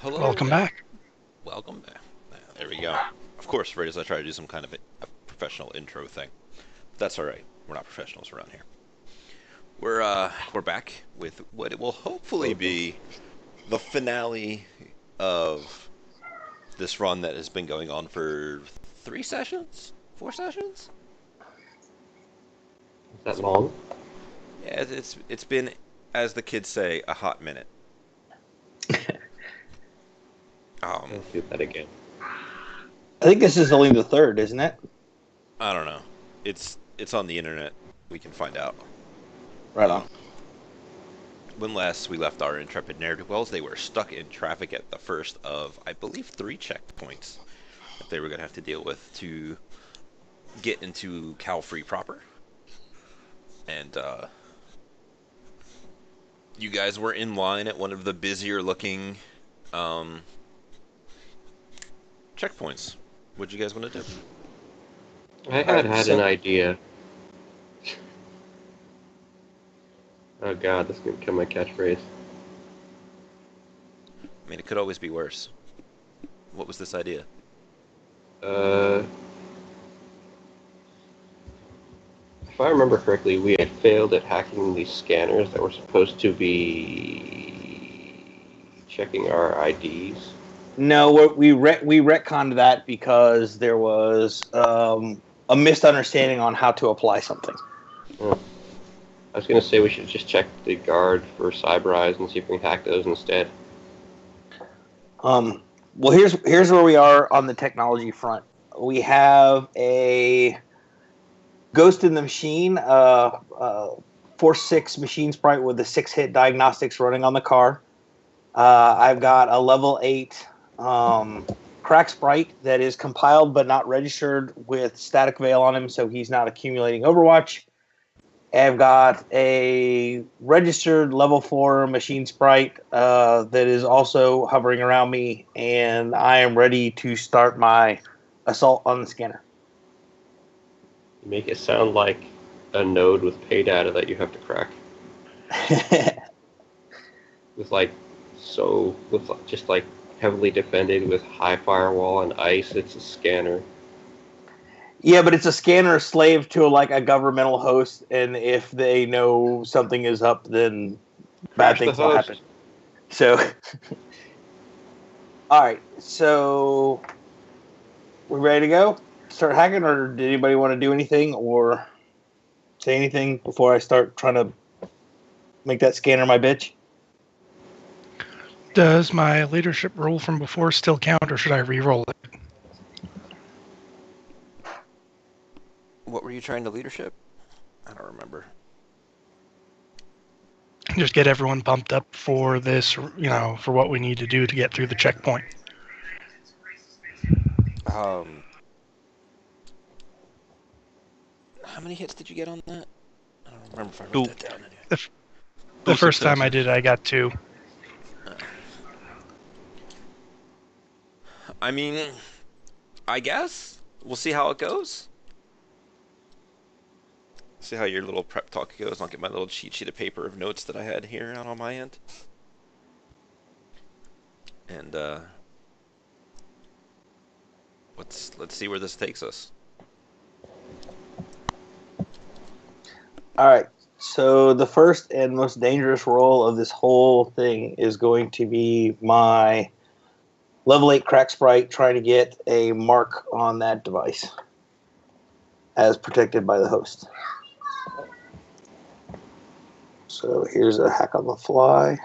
Hello Welcome there. back. Welcome back. There we go. Of course, right as I try to do some kind of a professional intro thing. That's all right. We're not professionals around here. We're back with what it will hopefully be the finale of this run that has been going on for 3 sessions, 4 sessions. Is that long? Yeah, it's been, as the kids say, a hot minute. Let's do that again. I think this is only the third, isn't it? I don't know. It's on the internet. We can find out. Right on. When last we left our intrepid ne'er-do-wells, they were stuck in traffic at the first of, I believe, 3 checkpoints that they were going to have to deal with to get into Cal-Free proper. And you guys were in line at one of the busier-looking checkpoints. What'd you guys want to do? I had an idea. Oh god, this is going to become my catchphrase. I mean, it could always be worse. What was this idea? If I remember correctly, we had failed at hacking these scanners that were supposed to be checking our IDs. No, we retconned that because there was a misunderstanding on how to apply something. Oh. I was going to say we should just check the guard for cyber eyes and see if we can hack those instead. Well, here's where we are on the technology front. We have a Ghost in the Machine, 4/6 machine sprite with a 6-hit diagnostics running on the car. I've got a level 8 crack sprite that is compiled but not registered with static veil on him, so he's not accumulating Overwatch. I've got a registered level 4 machine sprite that is also hovering around me, and I am ready to start my assault on the scanner. You make it sound like a node with pay data that you have to crack. With just heavily defended with high firewall and ice. It's a scanner. Yeah, but it's a scanner slave to a governmental host, and if they know something is up, then bad things will happen. So, all right. So, we ready to go? Start hacking, or did anybody want to do anything or say anything before I start trying to make that scanner my bitch? Does my leadership role from before still count, or should I re-roll it? What were you trying to leadership? I don't remember. Just get everyone pumped up for this, for what we need to do to get through the checkpoint. How many hits did you get on that? I don't remember if I wrote that down anyway. The first time I did it, I got 2. I mean, I guess we'll see how it goes. See how your little prep talk goes. I'll get my little cheat sheet of paper of notes that I had here out on my end. And let's see where this takes us. All right. So the first and most dangerous roll of this whole thing is going to be my level 8 crack sprite trying to get a mark on that device as protected by the host. So here's a hack on the fly.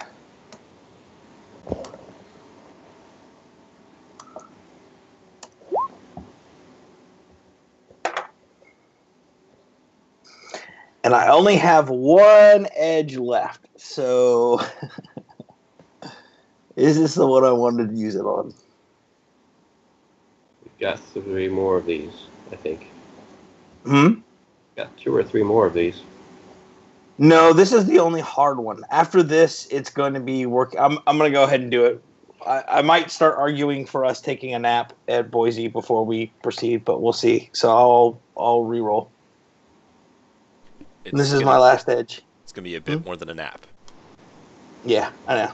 And I only have 1 edge left. So is this the one I wanted to use it on? We've got 3 more of these, I think. Got 2 or 3 more of these. No, this is the only hard one. After this, it's going to be work. I'm going to go ahead and do it. I might start arguing for us taking a nap at Boise before we proceed, but we'll see. So I'll re-roll. This is my last edge. It's going to be a bit more than a nap. Yeah, I know.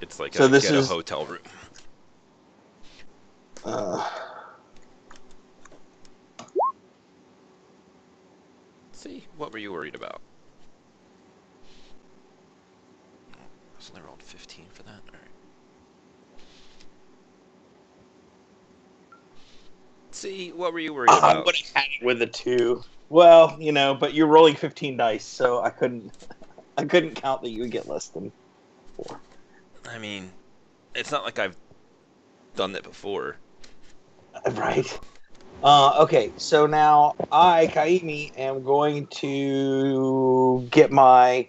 It's like so a hotel room. Uh, Let's see, what were you worried about? So they rolled 15 for that. All right. See, what were you worried I about? would have had it with a 2. Well, but you're rolling 15 dice, so I couldn't count that you would get less than 4. I mean, it's not like I've done that before. Right. Okay, so now I, Kaimi, am going to get my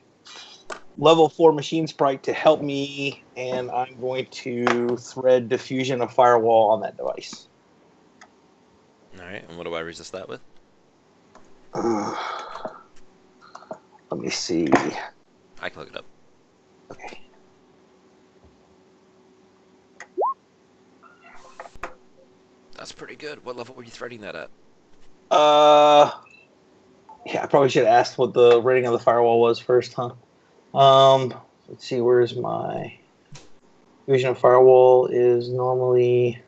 level 4 machine sprite to help me, and I'm going to thread diffusion of firewall on that device. All right, and what do I resist that with? Let me see. I can look it up. Okay. That's pretty good. What level were you threading that at? Yeah, I probably should have asked what the rating of the firewall was first, huh? Let's see, where's my diffusion of firewall is normally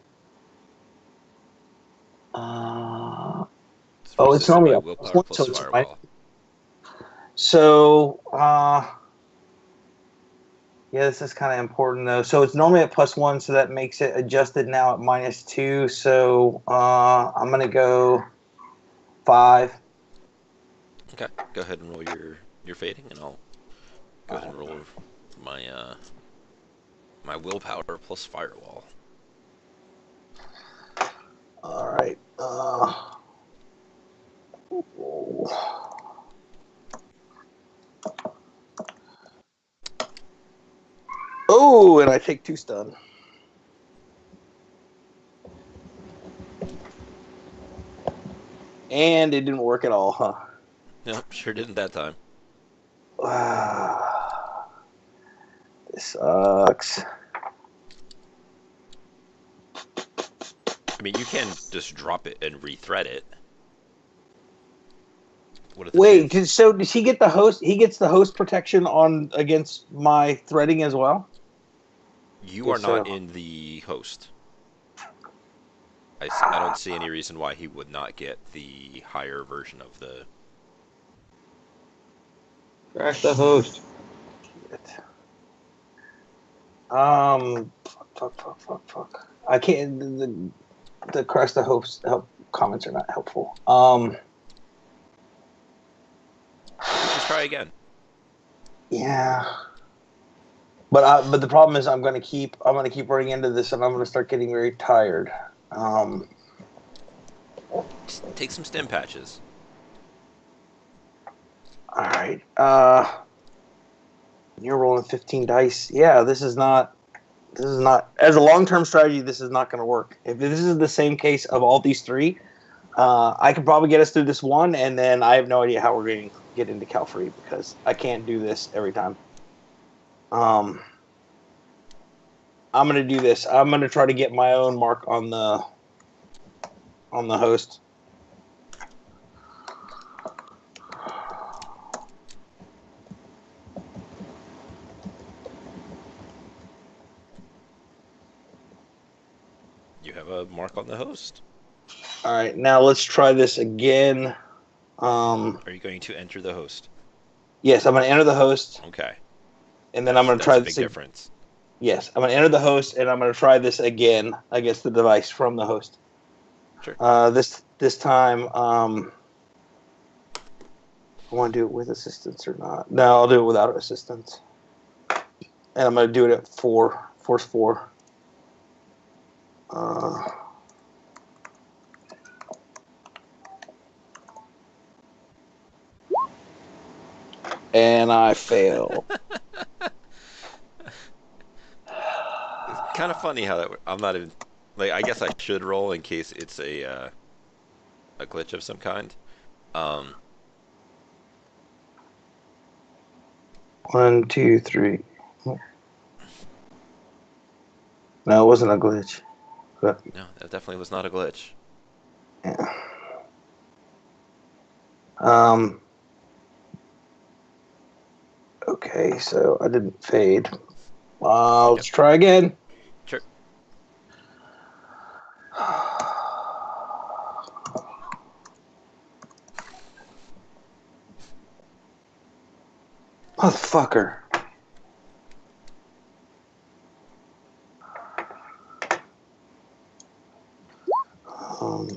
it's Resisted normally by a willpower so plus it's right. firewall. So, yeah, this is kind of important though. So it's normally at +1, so that makes it adjusted now at -2. So I'm gonna go 5. Okay, go ahead and roll your fading, and I'll go ahead and roll my my willpower plus firewall. All right. Oh, and I take 2 stun. And it didn't work at all, huh? Nope, sure didn't that time. This sucks. I mean, you can just drop it and rethread it. Wait, so does he get the host? He gets the host protection on against my threading as well? You are not in the host. I don't see any reason why he would not get the higher version of the... Crash the host. Fuck. I can't. The crash the host help comments are not helpful. Just try again. Yeah. But the problem is I'm gonna keep running into this, and I'm gonna start getting very tired. Just take some stim patches. All right. You're rolling 15 dice. Yeah, this is not as a long-term strategy. This is not going to work. If this is the same case of all these 3, I can probably get us through this one, and then I have no idea how we're going to get into Cal Free because I can't do this every time. I'm going to do this. I'm going to try to get my own mark on the host. You have a mark on the host. All right, now let's try this again. Are you going to enter the host? Yes, I'm going to enter the host. Okay. And then I'm going to try this. That's a big difference. Yes, I'm going to enter the host, and I'm going to try this again against the device from the host. Sure. This time, I want to do it with assistance or not. No, I'll do it without assistance. And I'm going to do it at 4, force 4. And I fail. It's kind of funny how that. I'm not even like. I guess I should roll in case it's a glitch of some kind. 1, 2, 3. No, it wasn't a glitch. But, No, that definitely was not a glitch. yeah. Okay, so I didn't fade. Let's try again. Sure. Motherfucker. Um,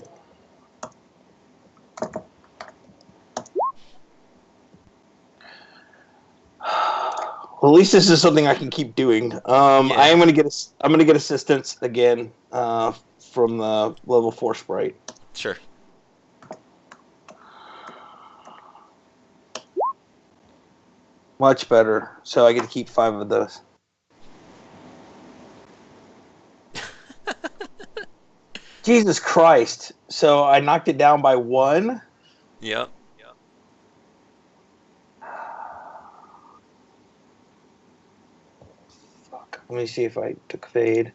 well, at least this is something I can keep doing. I am gonna get I'm gonna get assistance again from the level 4 sprite. Sure. Much better. So I get to keep 5 of those. Jesus Christ. So I knocked it down by 1. Yep. Fuck. Let me see if I took fade.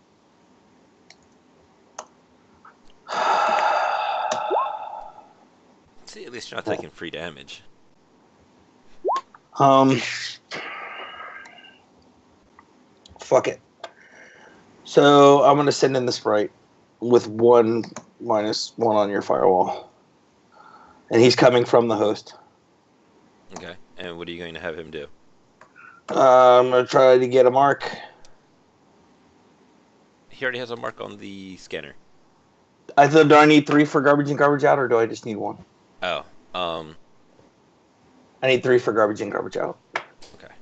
See, at least you're not taking free damage. Fuck it. So I'm gonna send in the sprite with 1 -1 on your firewall, and he's coming from the host. Okay. And what are you going to have him do? I'm gonna try to get a mark. He already has a mark on the scanner. I thought, do I need 3 for garbage in, garbage out, or do I just need 1? Oh. I need 3 for garbage in, garbage out. Okay.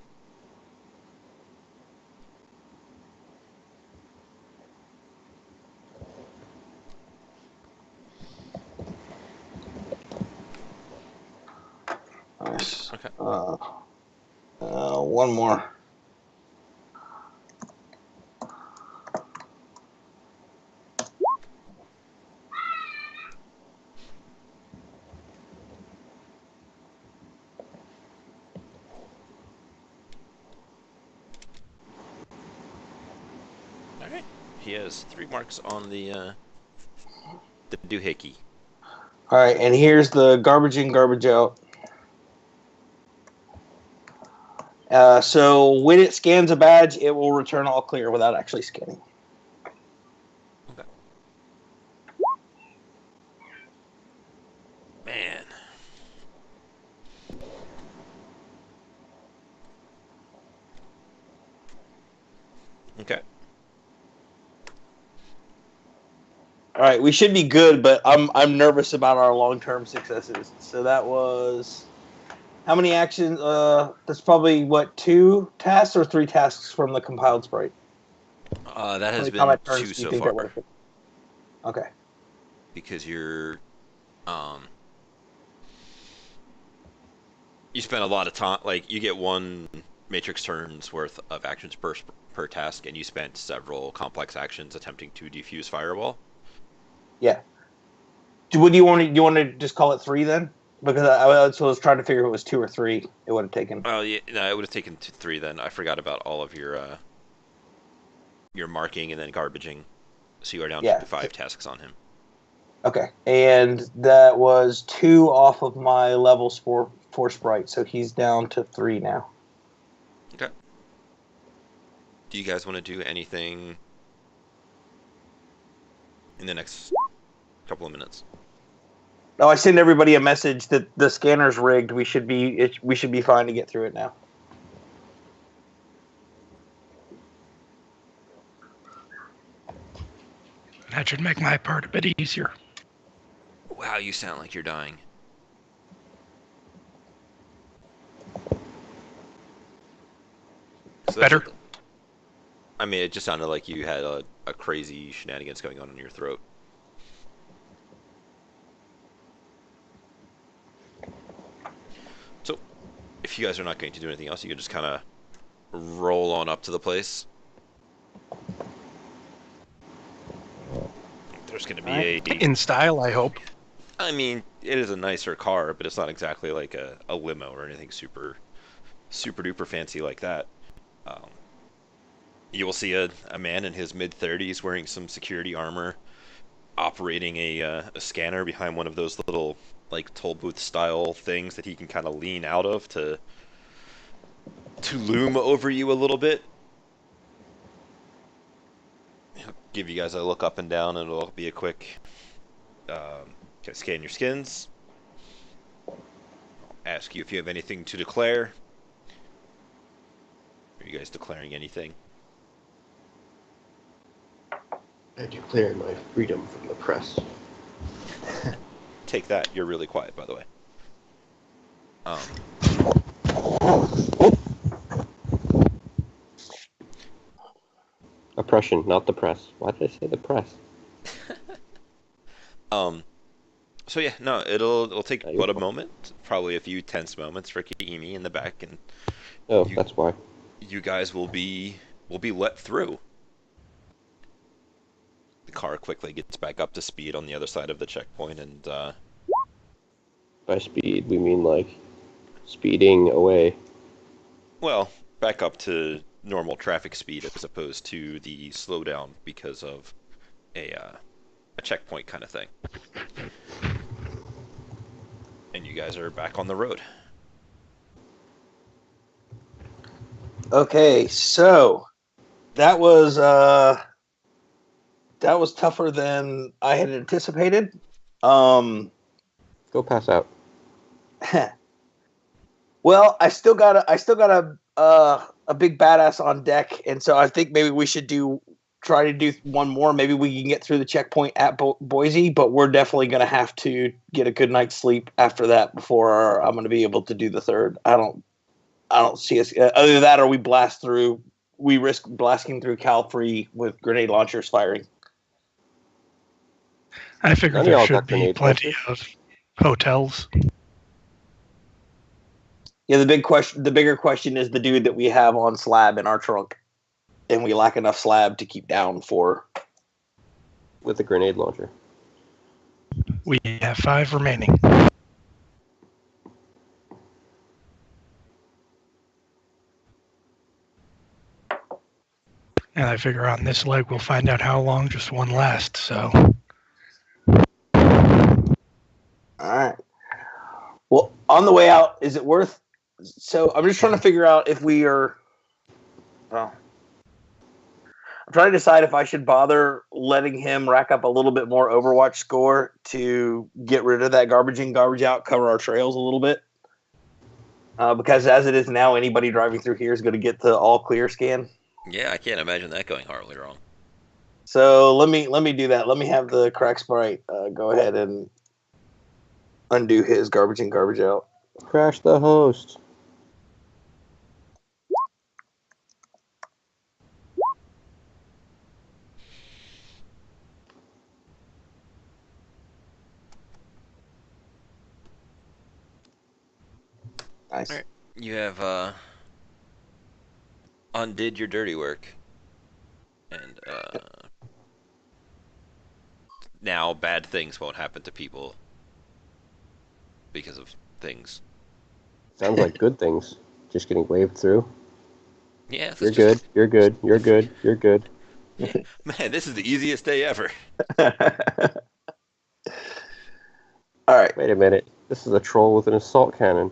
Nice. Okay. 1 more. All right. He has 3 marks on the doohickey. All right, and here's the garbage in, garbage out. So when it scans a badge, it will return all clear without actually scanning. Okay. Man. Okay. All right, we should be good, but I'm nervous about our long-term successes. So that was how many actions? That's probably what, 2 tasks or 3 tasks from the compiled sprite. That How has many been combat 2 turns do you so think far. that would have been? Okay. Because you spend a lot of time, like you get 1 matrix turns worth of actions per task, and you spent several complex actions attempting to defuse firewall. Yeah. Would you want to? You want to just call it 3 then? Because I was trying to figure if it was 2 or 3. It would have taken. Oh yeah, no, it would have taken 3 then. I forgot about all of your marking and then garbaging, so you are down to 5 tasks on him. Okay, and that was 2 off of my levels 4 sprite, so he's down to 3 now. Okay. Do you guys want to do anything in the next couple of minutes? Oh, I send everybody a message that the scanner's rigged. We should be fine to get through it now. That should make my part a bit easier. Wow, you sound like you're dying. So Better? I mean, it just sounded like you had a crazy shenanigans going on in your throat. So, if you guys are not going to do anything else, you can just kind of roll on up to the place. There's going to be in style, I hope. I mean, it is a nicer car, but it's not exactly like a limo or anything super duper fancy like that. You will see a man in his mid-30s wearing some security armor, operating a scanner behind one of those little like toll booth style things that he can kind of lean out of to loom over you a little bit. He'll give you guys a look up and down, and it'll be a quick scan your skins. I'll ask you if you have anything to declare. Are you guys declaring anything? I declare my freedom from the press. Take that. You're really quiet, by the way. Oppression, not the press. Why did I say the press? So yeah, no, it'll take Yeah, but a moment, probably a few tense moments for Kiimi in the back, and Oh, you that's why. you guys will be let through. The car quickly gets back up to speed on the other side of the checkpoint, and By speed, we mean like speeding away. well, back up to normal traffic speed as opposed to the slowdown because of a checkpoint kind of thing. And you guys are back on the road. Okay, so that was tougher than I had anticipated. Go pass out. Well, I still got a big badass on deck, and so I think maybe we should try to do one more. Maybe we can get through the checkpoint at Boise, but we're definitely going to have to get a good night's sleep after that before I'm going to be able to do the third. I don't see us other than that, or we blast through. We risk blasting through Cal Free with grenade launchers firing. I figure None of there y'all should got be grenade plenty launchers. of hotels. Yeah, the bigger question is the dude that we have on slab in our trunk, and we lack enough slab to keep down for. With a grenade launcher. We have 5 remaining. And I figure on this leg we'll find out how long just one lasts, so. Alright. Well, on the way out, is it worth... So, I'm just trying to figure out if we are... Well, I'm trying to decide if I should bother letting him rack up a little bit more Overwatch score to get rid of that garbage in, garbage out, cover our trails a little bit. Because as it is now, anybody driving through here is going to get the all clear scan. Yeah, I can't imagine that going horribly wrong. So let me do that. Let me have the crack sprite go ahead and undo his garbage in, garbage out. Crash the host. Nice. All right. You have undid your dirty work, and now bad things won't happen to people because of things. Sounds like good things. Just getting waved through. Yeah, this You're is just, good. You're good. You're good. You're good. man, this is the easiest day ever. All right. Wait a minute. This is a troll with an assault cannon.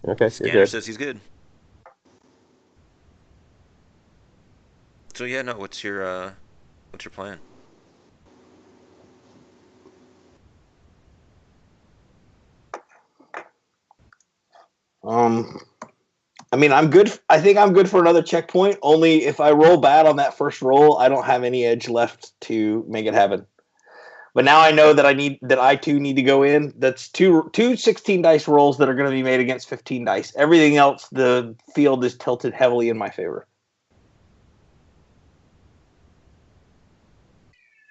Okay, you're Scanner good. says he's good. So yeah, no, what's your plan? I mean, I'm good. I think I'm good for another checkpoint. Only if I roll bad on that first roll, I don't have any edge left to make it happen. But now I know that I too need to go in. That's two 16 dice rolls that are going to be made against 15 dice. Everything else, the field is tilted heavily in my favor.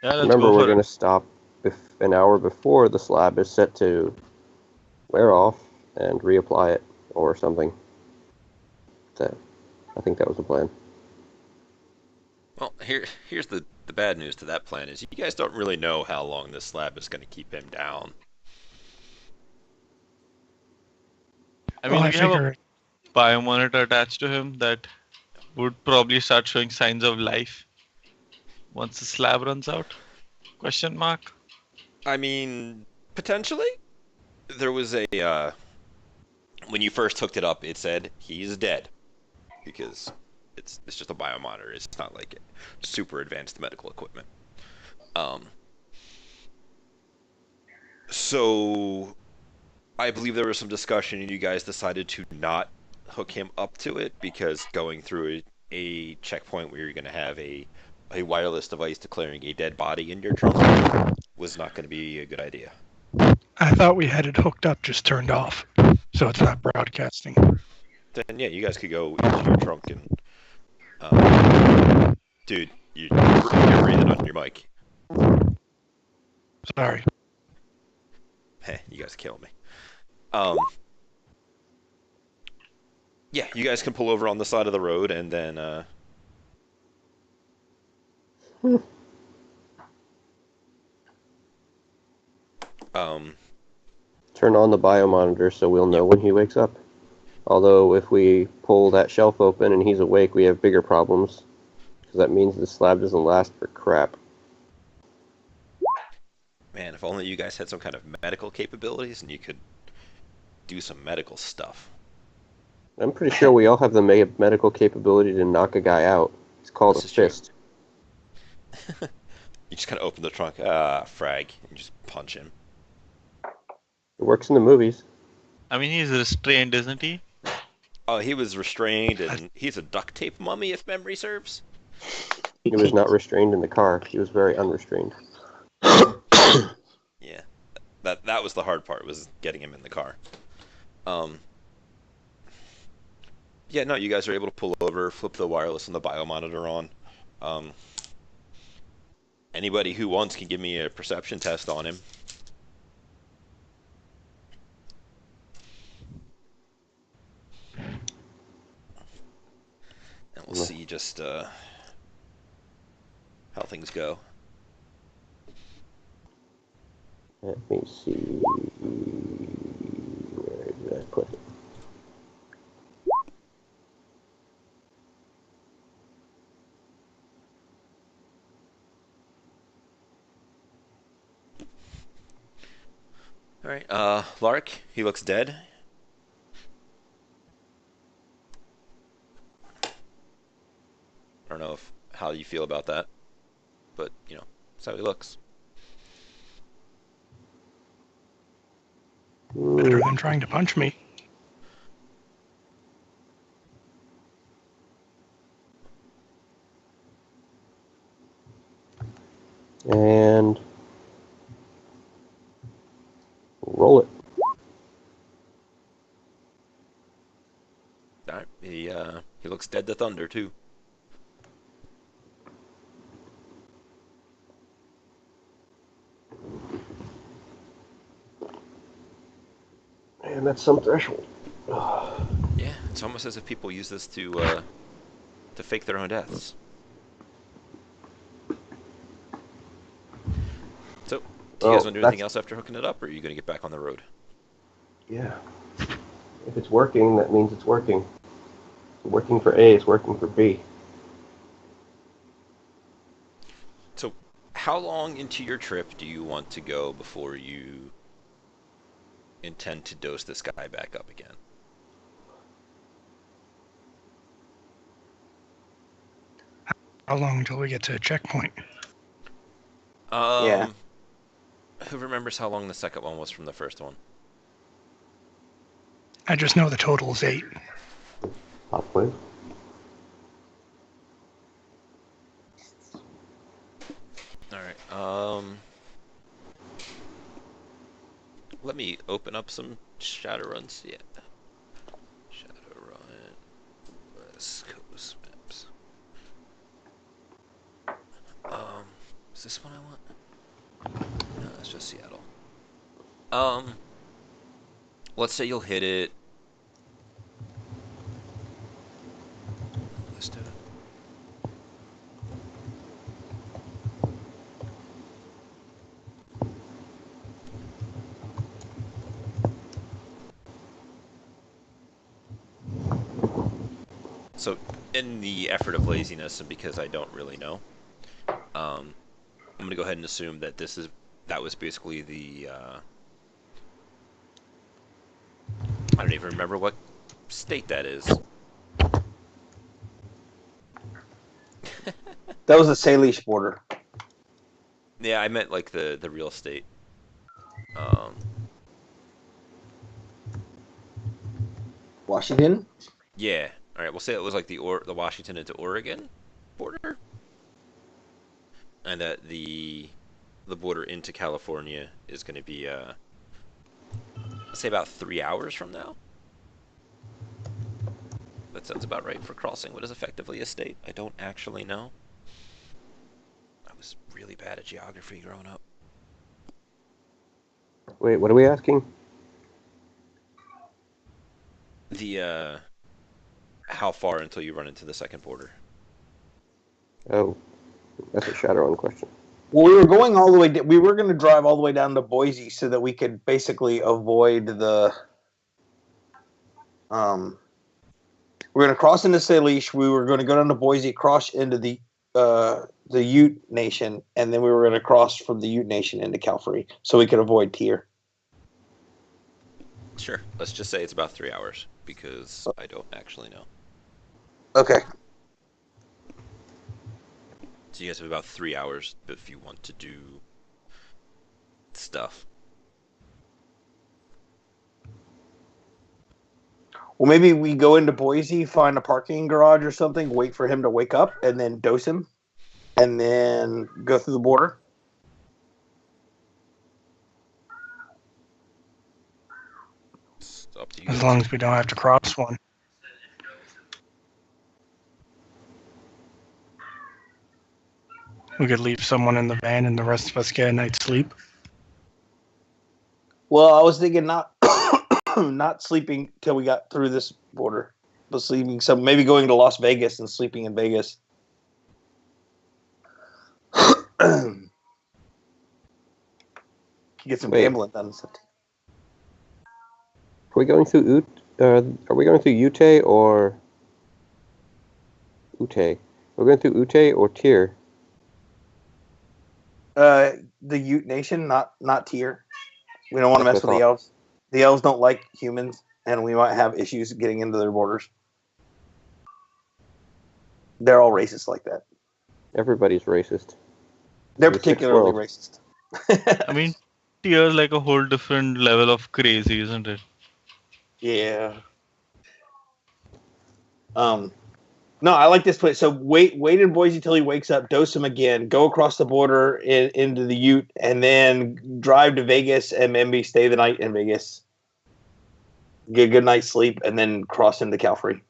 Yeah, let's Remember, go we're for going to it. stop an hour before the slab is set to wear off and reapply it or something. I think that was the plan. Well, here's the bad news to that plan is you guys don't really know how long this slab is going to keep him down. I Well, mean, I we have a figure biomonitor attached to him that would probably start showing signs of life once the slab runs out. Question mark. I mean, potentially. There was a when you first hooked it up, it said he's dead because it's just a biomonitor. It's not like super advanced medical equipment. Um, so I believe there was some discussion, and you guys decided to not hook him up to it because going through a checkpoint where you're going to have a wireless device declaring a dead body in your trunk was not going to be a good idea. I thought we had it hooked up, just turned off, so it's not broadcasting. Then yeah, you guys could go into your trunk and, dude, you're breathing on your mic. Sorry. Heh, you guys kill me. Yeah, you guys can pull over on the side of the road and then um Turn on the biomonitor so we'll know when he wakes up. Although if we pull that shelf open and he's awake, we have bigger problems. Because that means the slab doesn't last for crap. man, if only you guys had some kind of medical capabilities and you could do some medical stuff. I'm pretty sure we all have the medical capability to knock a guy out. It's called This a is true. fist. You just kind of open the trunk, frag, and just punch him. It works in the movies. I mean, he's restrained, isn't he? Oh, he was restrained, and he's a duct tape mummy, if memory serves. He was not restrained in the car. He was very unrestrained. Yeah, that was the hard part, was getting him in the car. Yeah, no, you guys are able to pull over, flip the wireless and the biomonitor on. Anybody who wants can give me a perception test on him. And we'll see just how things go. Let me see. Where did I put it? All right, Lark, he looks dead. I don't know how you feel about that, but that's how he looks. Better than trying to punch me. And roll it. All right, he looks dead to thunder too. And that's some threshold. Yeah, it's almost as if people use this to fake their own deaths. So, do you guys want to do anything else after hooking it up, or are you going to get back on the road? Yeah. If it's working, that means it's working. It's working for A, it's working for B. So, how long into your trip do you want to go before you intend to dose this guy back up again? How long until we get to a checkpoint? Yeah. Who remembers how long the second one was from the first one? I just know the total is 8. Possibly. Alright, let me open up some Shadowruns. Yeah. Shadowrun West Coast maps. Is this one I want? No, that's just Seattle. Let's say you'll hit it. List it. So, in the effort of laziness, and because I don't really know, I'm gonna go ahead and assume that that was basically the. I don't even remember what state that is. That was the Salish border. Yeah, I meant like the real state. Washington? Yeah. All right. We'll say it was like the Washington into Oregon border, and that the border into California is going to be let's say about 3 hours from now. That sounds about right for crossing what is effectively a state. I don't actually know. I was really bad at geography growing up. Wait, what are we asking? The how far until you run into the second border? Oh, that's a Shadowrun question. Well, we were going all the way. We were going to drive all the way down to Boise so that we could basically avoid the. We're going to cross into Salish. We were going to go down to Boise, cross into the Ute Nation, and then we were going to cross from the Ute Nation into Calfree so we could avoid Tier. Sure. Let's just say it's about 3 hours because I don't actually know. Okay. So you guys have about 3 hours if you want to do stuff. Well, maybe we go into Boise, find a parking garage or something, wait for him to wake up, and then dose him, and then go through the border. It's up to you As guys. long as we don't have to cross one. We could leave someone in the van and the rest of us get a night's sleep. Well, I was thinking not not sleeping till we got through this border, but sleeping maybe going to Las Vegas and sleeping in Vegas. Get some Wait. gambling done. Are we going through Are we going through Ute or Ute? We're going through Ute or Tier. The Ute Nation, not Tier. We don't want to That's mess what I with the thought. elves. The elves don't like humans, and we might have issues getting into their borders. They're all racist like that. Everybody's racist. They're It's a sick particularly world. racist. I mean, tier's like a whole different level of crazy, isn't it? Yeah. No, I like this place. So wait in Boise till he wakes up, dose him again, go across the border into the Ute, and then drive to Vegas and maybe stay the night in Vegas. Get a good night's sleep, and then cross into Calfree.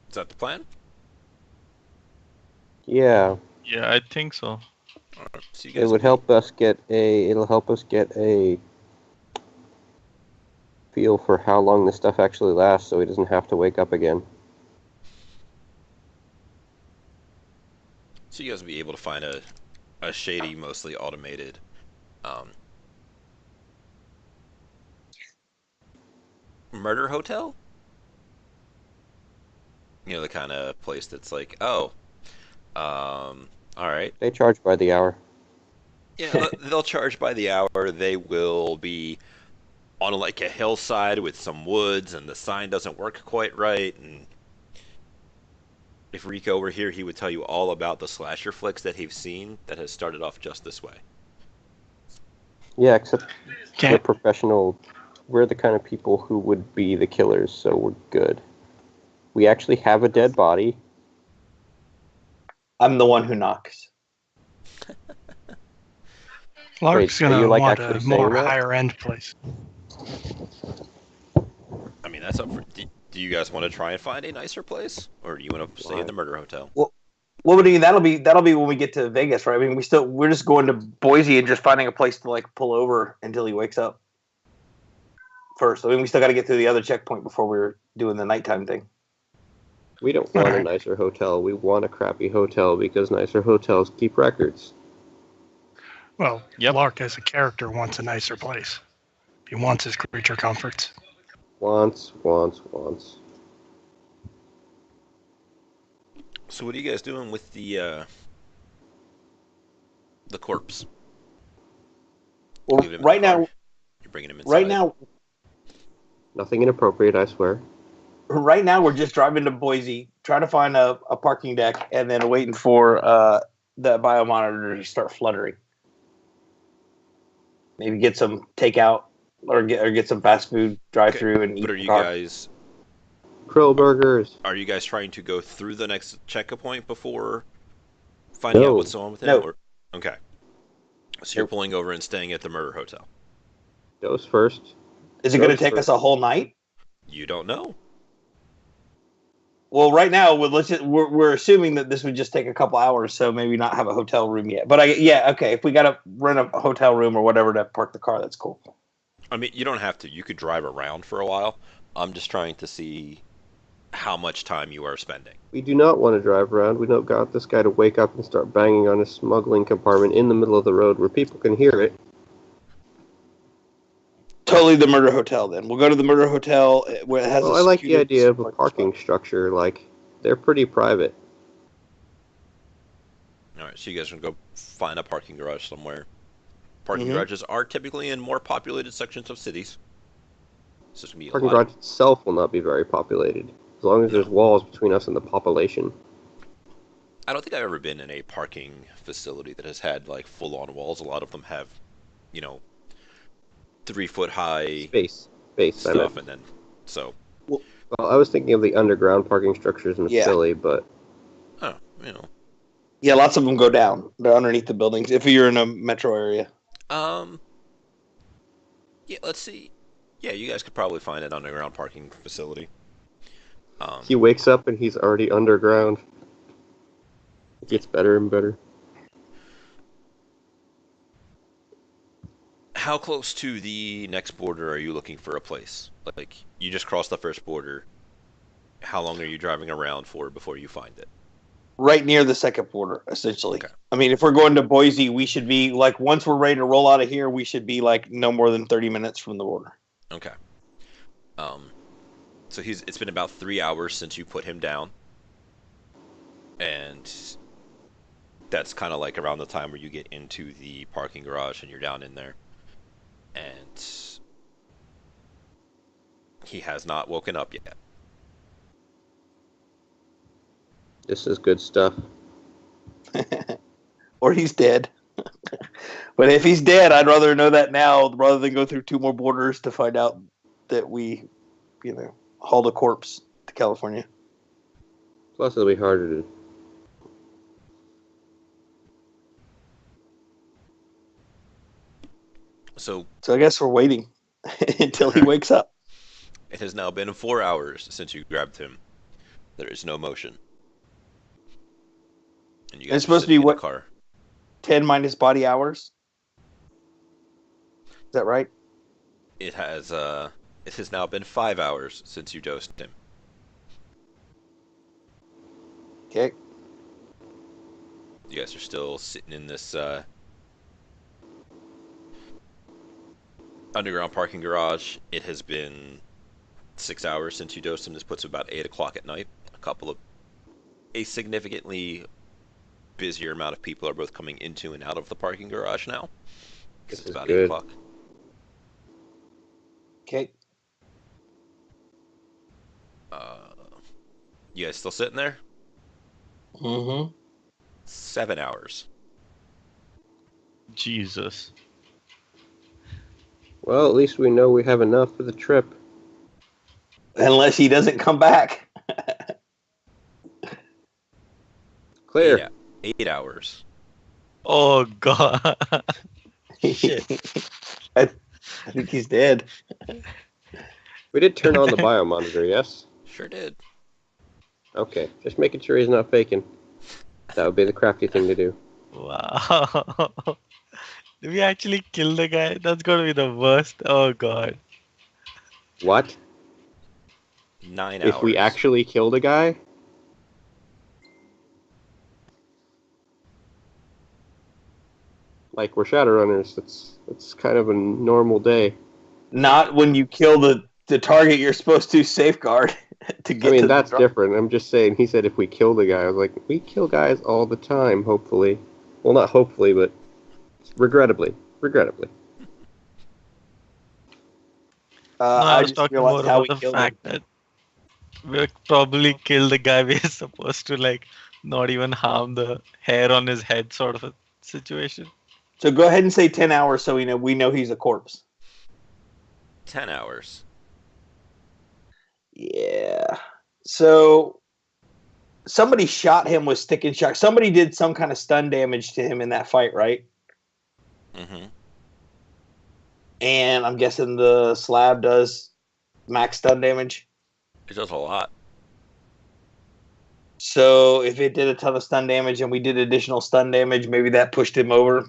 Is that the plan? Yeah, Yeah, I think so. All right. So you it guys would help us get a. It'll help us get a feel for how long this stuff actually lasts, so he doesn't have to wake up again. So you guys will be able to find a shady, mostly automated murder hotel. You know, the kind of place that's like, oh, all right. They charge by the hour. Yeah, they'll charge by the hour. They will be on like a hillside with some woods, and the sign doesn't work quite right. And if Rico were here, he would tell you all about the slasher flicks that he's seen that has started off just this way. Yeah, except we're Can't. professional. We're the kind of people who would be the killers, so we're good. We actually have a dead body. I'm the one who knocks. Lark's Wait, are gonna you, like, want actually a saying more that? higher end place. I mean, that's up for. Do you guys want to try and find a nicer place, or do you want to stay in the murder hotel? Well, what do you? That'll be when we get to Vegas, right? I mean, we're just going to Boise and just finding a place to like pull over until he wakes up. First, I mean, we still got to get through the other checkpoint before we're doing the nighttime thing. We don't want a Alright. nicer hotel. We want a crappy hotel because nicer hotels keep records. Well, Yep. Lark as a character wants a nicer place. He wants his creature comforts. Wants. So what are you guys doing with the corpse? Well, Leave it in right the car? now, You're bringing him inside. Nothing inappropriate, I swear. we're just driving to Boise, trying to find a parking deck, and then waiting for the biomonitor to start fluttering. Maybe get some takeout or get some fast food drive-through and eat. But in the car. Krill burgers. Are you guys trying to go through the next checkpoint before finding out No. what's on with him? No. Or, okay. So you're pulling over and staying at the murder hotel. Dose first. Is it going to take us a whole night? You don't know. Well, right now we're assuming that this would just take a couple hours, so maybe not have a hotel room yet. But okay. If we got to rent a hotel room or whatever to park the car, that's cool. I mean, you don't have to. You could drive around for a while. I'm just trying to see how much time you are spending. We do not want to drive around. We don't got this guy to wake up and start banging on his smuggling compartment in the middle of the road where people can hear it. Totally the murder hotel, then. We'll go to the murder hotel where it has I like the idea of a parking structure. Like, they're pretty private. All right, so you guys can go find a parking garage somewhere. Parking garages are typically in more populated sections of cities. So it's gonna be Parking garage itself will not be very populated, as long as there's walls between us and the population. I don't think I've ever been in a parking facility that has had like full-on walls. A lot of them have, 3-foot high Space stuff, and then so. Well, I was thinking of the underground parking structures in Philly, but yeah, lots of them go down. They're underneath the buildings. If you're in a metro area, yeah, let's see. Yeah, you guys could probably find an underground parking facility. He wakes up and he's already underground. It gets better and better. How close to the next border are you looking for a place? Like, you just crossed the first border. How long are you driving around for before you find it? right near the second border, essentially. Okay. I mean, if we're going to Boise, we should be like, once we're ready to roll out of here, we should be like no more than 30 minutes from the border. Okay. So it's been about 3 hours since you put him down, and that's kind of like around the time where you get into the parking garage and you're down in there, and he has not woken up yet. This is good stuff. Or he's dead. But if he's dead, I'd rather know that now rather than go through 2 more borders to find out that we, hauled a corpse to California. Plus, it'll be harder to. So I guess we're waiting until he wakes up. it has now been 4 hours since you grabbed him. There is no motion. And you guys It's supposed to be in the what? car. 10 minus body hours? Is that right? It has now been 5 hours since you dosed him. Okay. You guys are still sitting in this underground parking garage. It has been 6 hours since you dosed him. This puts him about 8 o'clock at night. A significantly busier amount of people are both coming into and out of the parking garage now. Because it's about 8 o'clock. Okay. You guys still sitting there? Mm-hmm. 7 hours. Jesus. Well, at least we know we have enough for the trip. Unless he doesn't come back. Clear. 8 hours. Oh God. Shit. I think he's dead. We did turn on the biomonitor, yes? Sure did. Okay, just making sure he's not faking. That would be the crafty thing to do. Wow. Did we actually kill the guy? That's gonna be the worst. Oh God. What? 9 hours. If we actually killed a guy? Like, we're Shadowrunners. It's kind of a normal day. Not when you kill the target you're supposed to safeguard to get I mean, to that's the different. I'm just saying, he said if we killed a guy. I was like, we kill guys all the time, hopefully. Well, not hopefully, but regrettably. Regrettably. No, I I was just talking realized more how about we the killed fact him. that we'll probably kill the guy we're supposed to, like, not even harm the hair on his head sort of a situation. So go ahead and say 10 hours so we know he's a corpse. 10 hours. Yeah. So somebody shot him with stick and shock. Somebody did some kind of stun damage to him in that fight, right? Mm-hmm. And I'm guessing the slab does max stun damage. It does a lot. So if it did a ton of stun damage and we did additional stun damage, maybe that pushed him over.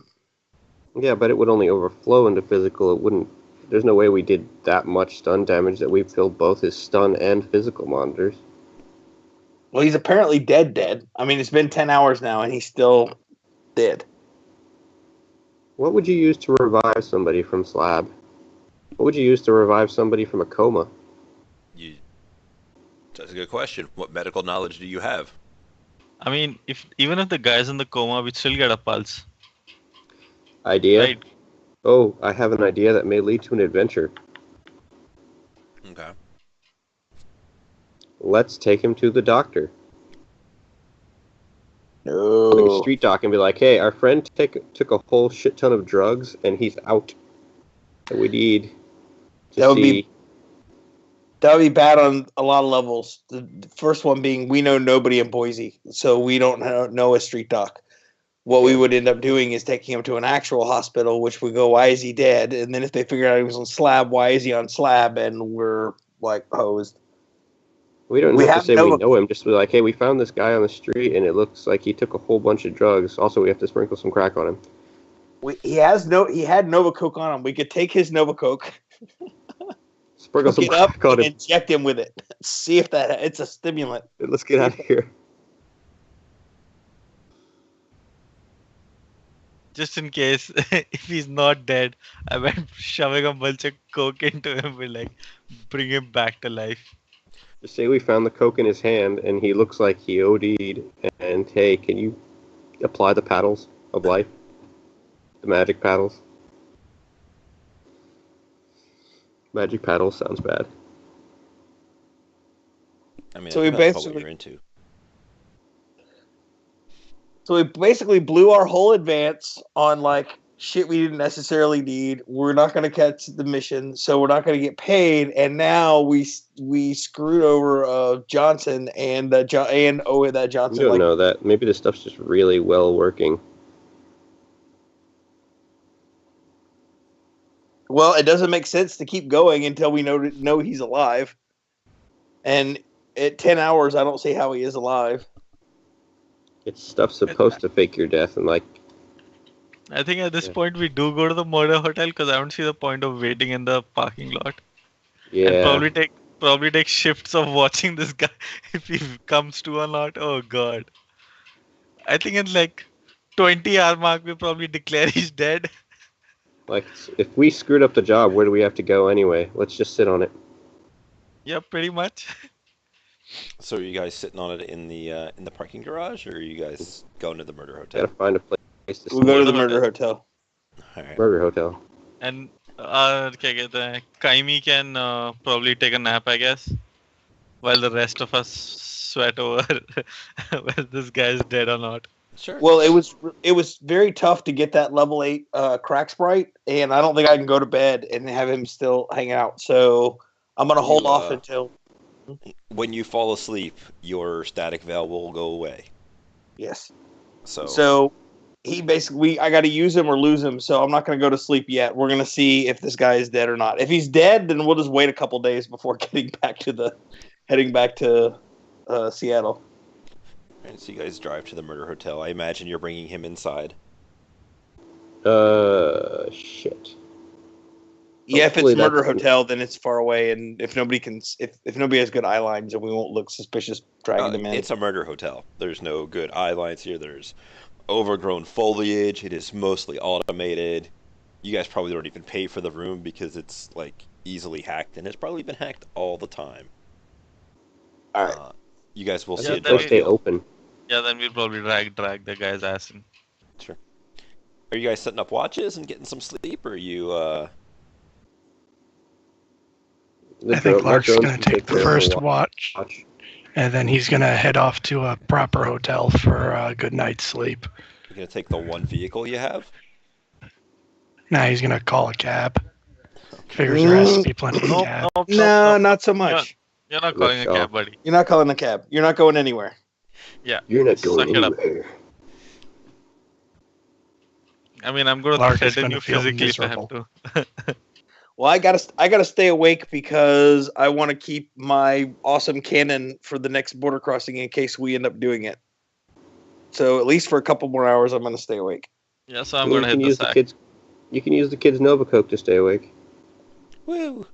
Yeah, but it would only overflow into physical. It wouldn't. There's no way we did that much stun damage that we filled both his stun and physical monitors. Well, he's apparently dead. I mean, it's been 10 hours now and he's still dead. What would you use to revive somebody from slab? What would you use to revive somebody from a coma? That's a good question. What medical knowledge do you have? I mean, even if the guy's in the coma, we'd still get a pulse. Idea? Right. Oh, I have an idea that may lead to an adventure. Okay. Let's take him to the doctor. No. Like a street doc and be like, hey, our friend took a whole shit ton of drugs and he's out. And we need to see... That would be bad on a lot of levels. The first one being we know nobody in Boise, so we don't know a street doc. What we would end up doing is taking him to an actual hospital, which would go, why is he dead? And then if they figure out he was on slab, why is he on slab? And we're like hosed. We don't have to say we know him. Just be like, hey, we found this guy on the street, and it looks like he took a whole bunch of drugs. Also, we have to sprinkle some crack on him. He had Nova Coke on him. We could take his Nova Coke, sprinkle some crack on him, inject him with it. See if it's a stimulant. Let's get out of here. Just in case, if he's not dead, I went shoving a bunch of coke into him and like bring him back to life. Just say we found the coke in his hand and he looks like he OD'd. And hey, can you apply the paddles of life? The magic paddles? Magic paddles sounds bad. I mean, So I think that's what you're into. So we basically blew our whole advance on like shit we didn't necessarily need. We're not going to catch the mission, so we're not going to get paid. And now we screwed over Johnson and that Johnson. You don't know that. Maybe this stuff's just really well working. Well, it doesn't make sense to keep going until we know he's alive. And at 10 hours, I don't see how he is alive. It's stuff supposed to fake your death, and like... I think at this point we do go to the murder hotel because I don't see the point of waiting in the parking lot. Yeah. And probably take shifts of watching this guy if he comes to or not. Oh god. I think in like 20-hour mark we probably declare he's dead. Like, if we screwed up the job, where do we have to go anyway? Let's just sit on it. Yeah, pretty much. So are you guys sitting on it in the parking garage, or are you guys going to the murder hotel? Gotta find a place to sit. We'll go to the murder hotel. All right. Murder hotel. And क्या कहते हैं, Kaimi can probably take a nap, I guess, while the rest of us sweat over whether this guy is dead or not. Sure. Well, it was very tough to get that level 8 crack sprite, and I don't think I can go to bed and have him still hang out. So I'm gonna hold off until. When you fall asleep, your static veil will go away. Yes. So he basically, I got to use him or lose him. So I'm not going to go to sleep yet. We're going to see if this guy is dead or not. If he's dead, then we'll just wait a couple days before heading back to Seattle. And so you guys drive to the murder hotel. I imagine you're bringing him inside. Shit. Yeah, Hopefully if it's murder hotel, then it's far away, and if nobody has good eye lines, then we won't look suspicious dragging them in. It's a murder hotel. There's no good eye lines here. There's overgrown foliage. It is mostly automated. You guys probably don't even pay for the room because it's like easily hacked, and it's probably been hacked all the time. All right. You guys will see Yeah, it. They'll stay open. Yeah, then we'll probably drag the guy's ass in. Sure. Are you guys setting up watches and getting some sleep, or are you? I think Lark's going to take the first watch, and then he's going to head off to a proper hotel for a good night's sleep. You're going to take the one vehicle you have? Now he's gonna call a cab. Figures there has to be plenty of Nope, cab. nope, No, nope. not so much. You're not Look, calling a Shaw. cab, buddy. You're not calling a cab. You're not going anywhere. Yeah. You're not Suck going it up. anywhere. I mean, I'm gonna Lark is threaten gonna you feel physically if I have miserable. to. Well, I gotta stay awake because I want to keep my awesome cannon for the next border crossing in case we end up doing it. So at least for a couple more hours, I'm gonna stay awake. Yeah, so I'm Well, gonna you hit can the use the sack. kids. You can use the kids' Nova Coke to stay awake. Woo!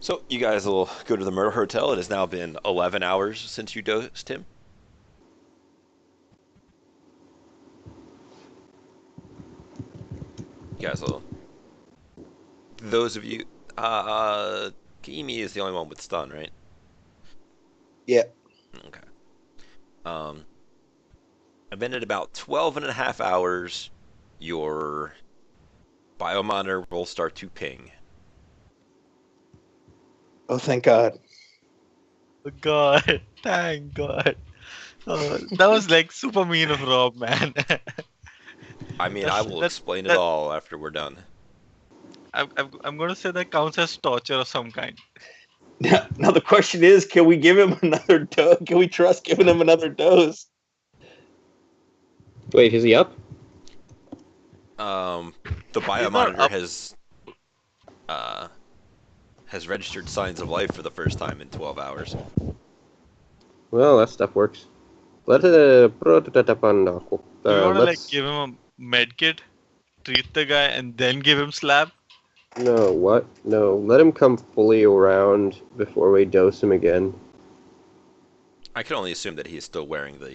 So you guys will go to the murder hotel. It has now been 11 hours since you dosed him. You guys will. Those of you, Kimi is the only one with stun, right? Yeah. Okay. And then at about 12 and a half hours, your biomonitor will start to ping. Oh, thank God. God, thank God. That was like super mean of Rob, man. I mean, I will explain it all after we're done. I'm gonna say that counts as torture of some kind. Now the question is, can we give him another dose? Can we trust giving him another dose? Wait, is he up? The not biomonitor up. has registered signs of life for the first time in 12 hours. Well, that stuff works. Let it. Do you wanna like Let's. give him a med kit, treat the guy, and then give him slab? No, what? No, let him come fully around before we dose him again. I can only assume that he is still wearing the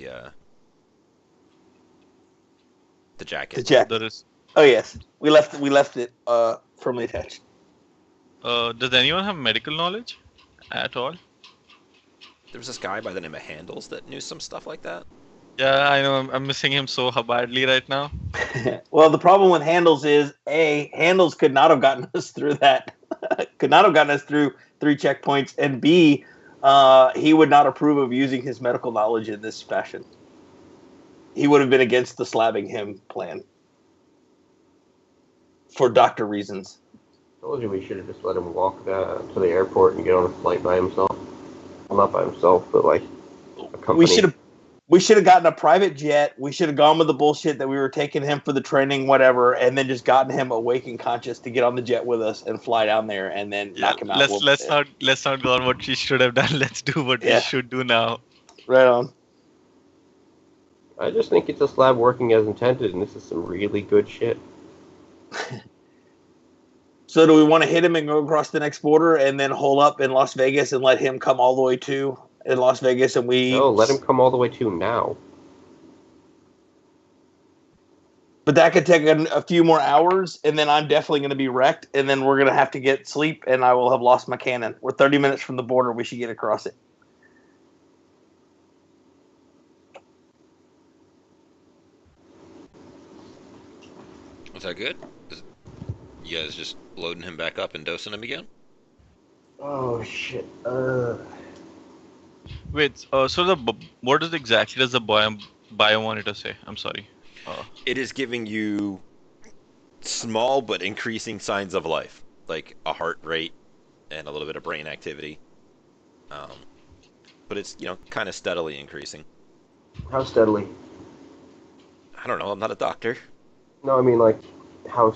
jacket. The jacket. There is. Oh yes, we left it firmly attached. Does anyone have medical knowledge at all? There was this guy by the name of Handles that knew some stuff like that. Yeah, I know. I'm missing him so badly right now. Well, the problem with Handles is Handles could not have gotten us through that. Could not have gotten us through 3 checkpoints, and B, he would not approve of using his medical knowledge in this fashion. He would have been against the slabbing him plan for doctor reasons. Told you we should have just let him walk to the airport and get on a flight by himself. Well, not by himself, but like a company. We should have gotten a private jet. We should have gone with the bullshit that we were taking him for the training, whatever, and then just gotten him awake and conscious to get on the jet with us and fly down there and then knock him out. Let's not go on what we should have done. Let's do what we should do now. Right on. I just think it's a slab working as intended, and this is some really good shit. So do we want to hit him and go across the next border and then hole up in Las Vegas and let him come all the way to in Las Vegas and we... No, let him come all the way to now. But that could take a few more hours, and then I'm definitely going to be wrecked, and then we're going to have to get sleep, and I will have lost my cannon. We're 30 minutes from the border. We should get across it. Was that good? You guys just loading him back up and dosing him again? Oh, shit. Wait, so what does exactly does the biomonitor say? I'm sorry. It is giving you small but increasing signs of life, like a heart rate and a little bit of brain activity. But it's, kind of steadily increasing. How steadily? I don't know, I'm not a doctor. No, I mean, like, how...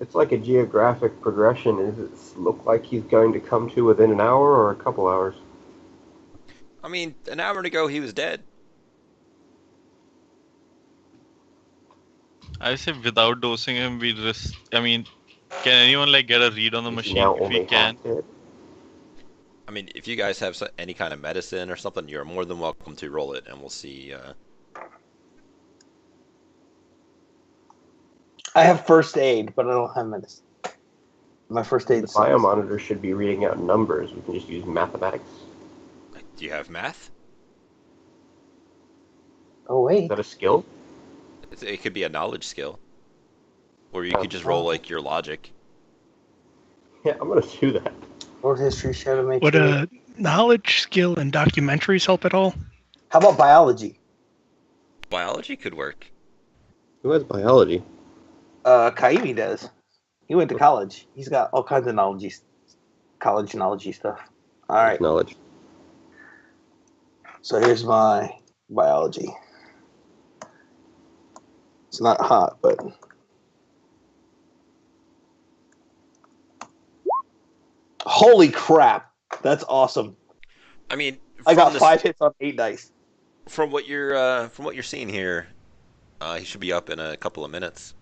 It's like a geographic progression. Does it look like he's going to come to within an hour or a couple hours? I mean, an hour ago he was dead. I say without dosing him, we risk. I mean, can anyone like get a read on the machine if we can? I mean, if you guys have any kind of medicine or something, you're more than welcome to roll it, and we'll see. I have first aid, but I don't have medicine. My first aid. The biomonitor should be reading out numbers. We can just use mathematics. Do you have math? Oh wait. Is that a skill? It could be a knowledge skill, or you could just roll like your logic. Yeah, I'm gonna do that. World history, shadow make. Would a knowledge, skill, and documentaries help at all? How about biology? Biology could work. Who has biology? Kaimi does. He went to college. He's got all kinds of college knowledge stuff. All right. Knowledge. So here's my biology. It's not hot, but holy crap, that's awesome! I mean, I got from 5 hits on 8 dice. from what you're seeing here, he should be up in a couple of minutes.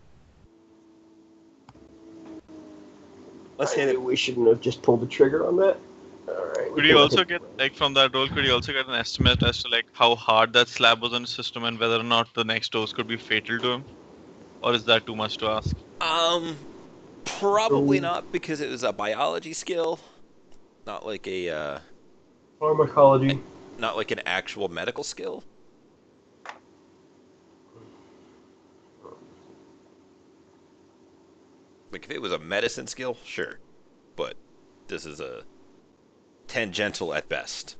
Let's hit it. We shouldn't have just pulled the trigger on that. All right. Could you also get, like, from that roll, could you also get an estimate as to, like, how hard that slab was on his system and whether or not the next dose could be fatal to him? Or is that too much to ask? Probably not, because it was a biology skill, not like a Pharmacology. not like an actual medical skill. Like if it was a medicine skill, sure, but this is a tangential at best.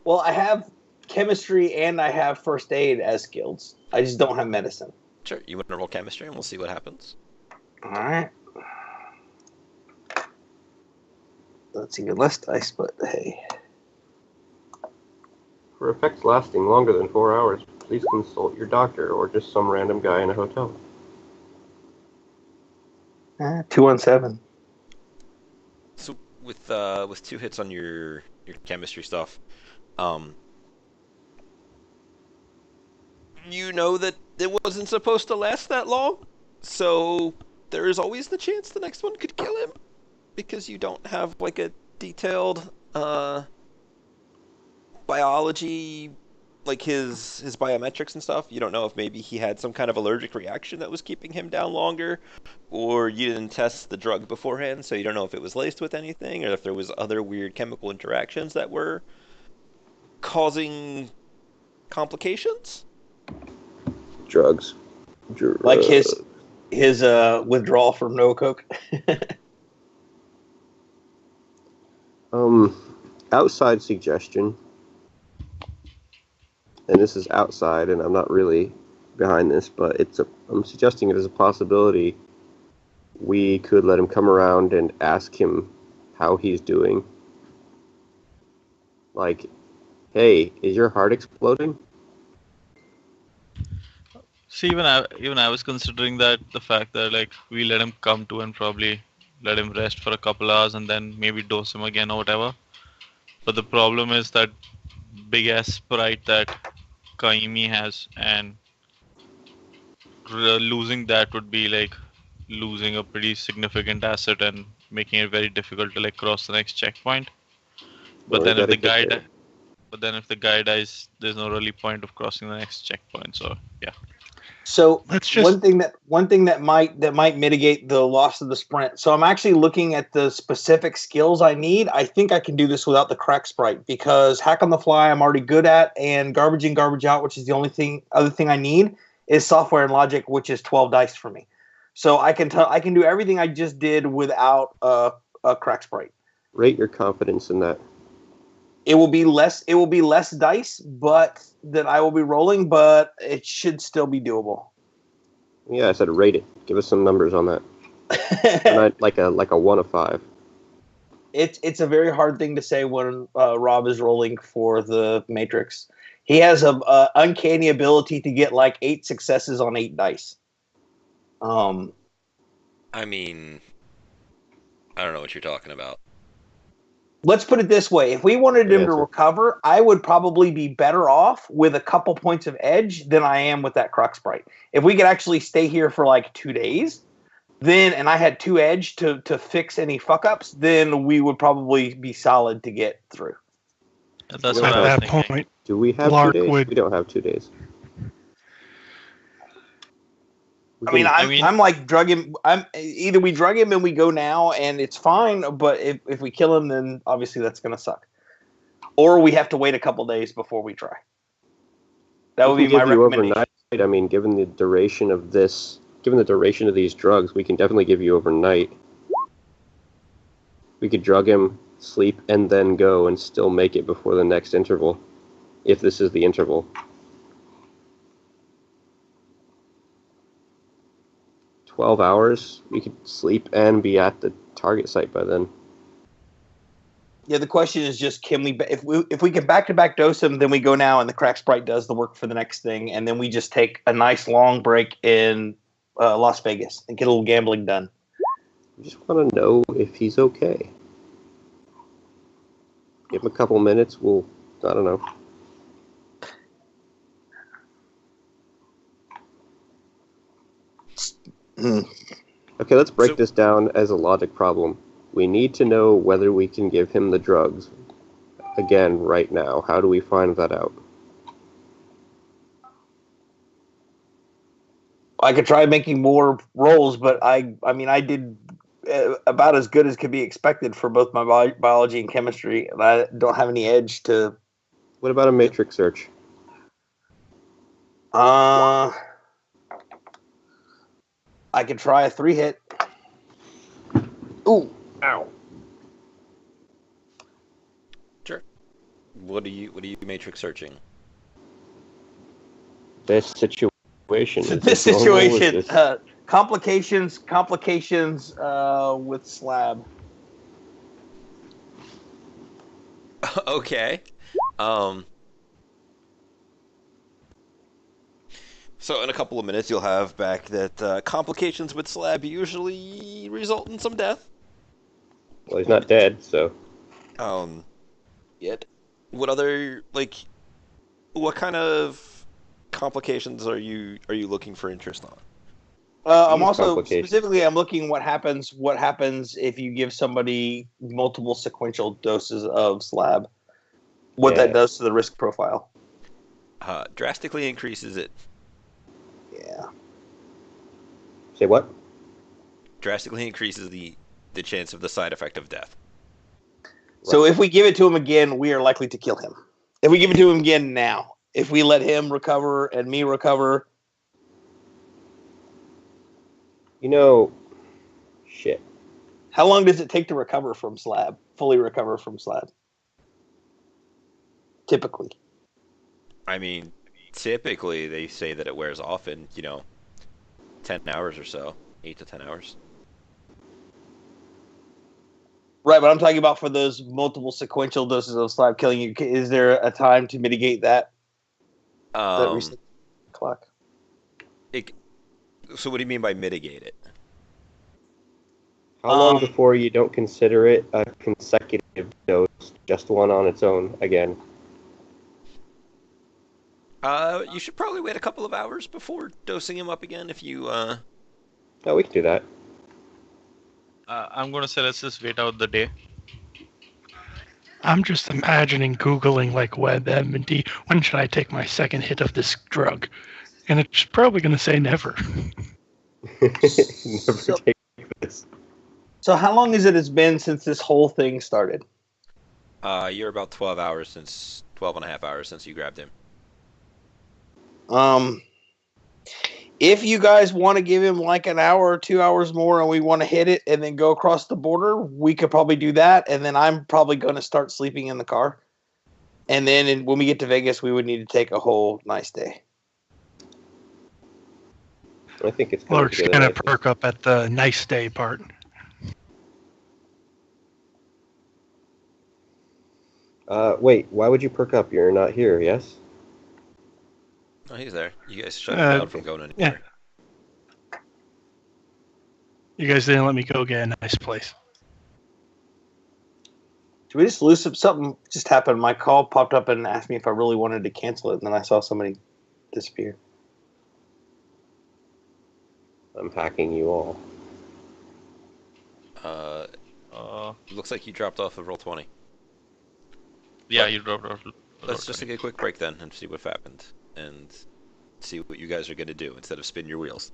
Well, I have chemistry and I have first aid as skills. I just don't have medicine. Sure, you want to roll chemistry and we'll see what happens. All right. That's even less dice, but hey. For effects lasting longer than 4 hours, please consult your doctor or just some random guy in a hotel. 2 on 7. So with 2 hits on your chemistry stuff, you know that it wasn't supposed to last that long, so there is always the chance the next one could kill him, because you don't have like a detailed biology, like his biometrics and stuff. You don't know if maybe he had some kind of allergic reaction that was keeping him down longer, or you didn't test the drug beforehand, so you don't know if it was laced with anything, or if there was other weird chemical interactions that were causing complications. Drugs. Like his withdrawal from no coke. Outside suggestion, and this is outside, and I'm not really behind this, but I'm suggesting it as a possibility. We could let him come around and ask him how he's doing. Like, hey, is your heart exploding? See, even I was considering that, the fact that, like, we let him come to and probably let him rest for a couple hours and then maybe dose him again or whatever. But the problem is that big ass sprite that Kaimi has, and losing that would be like losing a pretty significant asset and making it very difficult to like cross the next checkpoint. But then if the guy dies, there's no really point of crossing the next checkpoint. So yeah. So Let's just one thing that might mitigate the loss of the sprint. So I'm actually looking at the specific skills I need. I think I can do this without the crack sprite, because hack on the fly I'm already good at, and garbage in, garbage out, which is the only other thing I need, is software and logic, which is 12 dice for me. So I can do everything I just did without a crack sprite. Rate your confidence in that. It will be less dice, but that I will be rolling, but it should still be doable. Yeah, I said rate it. Give us some numbers on that. like a 1 of 5. It's a very hard thing to say when Rob is rolling for the Matrix. He has a uncanny ability to get like 8 successes on 8 dice. I mean, I don't know what you're talking about. Let's put it this way. If we wanted him to recover, I would probably be better off with a couple points of edge than I am with that Crux Sprite. If we could actually stay here for like 2 days, and I had 2 edge to fix any fuck-ups, then we would probably be solid to get through. That's at what I was that thinking. point, Do we have Lark 2 days? would- We don't have 2 days. I'm like drug him. Either we drug him and we go now and it's fine, but if we kill him, then obviously that's gonna suck. Or we have to wait a couple days before we try. That would be my recommendation. Overnight. I mean, given the duration of these drugs, we can definitely give you overnight. We could drug him, sleep, and then go and still make it before the next interval, if this is the interval. 12 hours. We could sleep and be at the target site by then. Yeah, the question is just can we if we can back to back dose him, then we go now and the crack sprite does the work for the next thing, and then we just take a nice long break in Las Vegas and get a little gambling done. We just want to know if he's okay. Give him a couple minutes. We'll, I don't know. Okay, let's break this down as a logic problem. We need to know whether we can give him the drugs. Again, right now. How do we find that out? I could try making more rolls, but I mean, I did about as good as could be expected for both my biology and chemistry, and I don't have any edge to. What about a matrix search? I could try a 3-hit. Ooh, ow. Sure. What are you matrix searching? This situation. This situation. Complications with slab. Okay. So in a couple of minutes, you'll have back that complications with slab usually result in some death. Well, he's not dead, so. Yet. What other what kind of complications are you looking for interest on? I'm also specifically I'm looking what happens if you give somebody multiple sequential doses of slab. What that does to the risk profile. Drastically increases it. Yeah. Say what? Drastically increases the chance of the side effect of death. So if we give it to him again, we are likely to kill him. If we give it to him again now, if we let him recover and me recover. You know, shit. How long does it take to recover from slab? Fully recover from slab? Typically. I mean, typically they say that it wears off in, 10 hours or so. 8 to 10 hours. Right, but I'm talking about for those multiple sequential doses of slab killing you. Is there a time to mitigate that? That reset clock. So what do you mean by mitigate it? How long before you don't consider it a consecutive dose, just one on its own again? You should probably wait a couple of hours before dosing him up again if you, No, we can do that. I'm gonna say let's just wait out the day. I'm just imagining Googling like WebMD, when should I take my second hit of this drug? And it's probably going to say never. Never take this. So how long has been since this whole thing started? You're about 12 and a half hours since you grabbed him. If you guys want to give him like an hour or 2 hours more and we want to hit it and then go across the border, we could probably do that. And then I'm probably going to start sleeping in the car. And then when we get to Vegas, we would need to take a whole nice day. I think it's Lurk's going to perk up at the nice day part. Wait, why would you perk up? You're not here, yes? Oh, he's there. You guys shut him down from going anywhere. Yeah. You guys didn't let me go get a nice place. Did we just lose something? Just happened. My call popped up and asked me if I really wanted to cancel it, and then I saw somebody disappear. I'm hacking you all. Looks like you dropped off of Roll20. Yeah, you dropped off. Let's just take a quick break then and see what happened. And see what you guys are going to do instead of spin your wheels.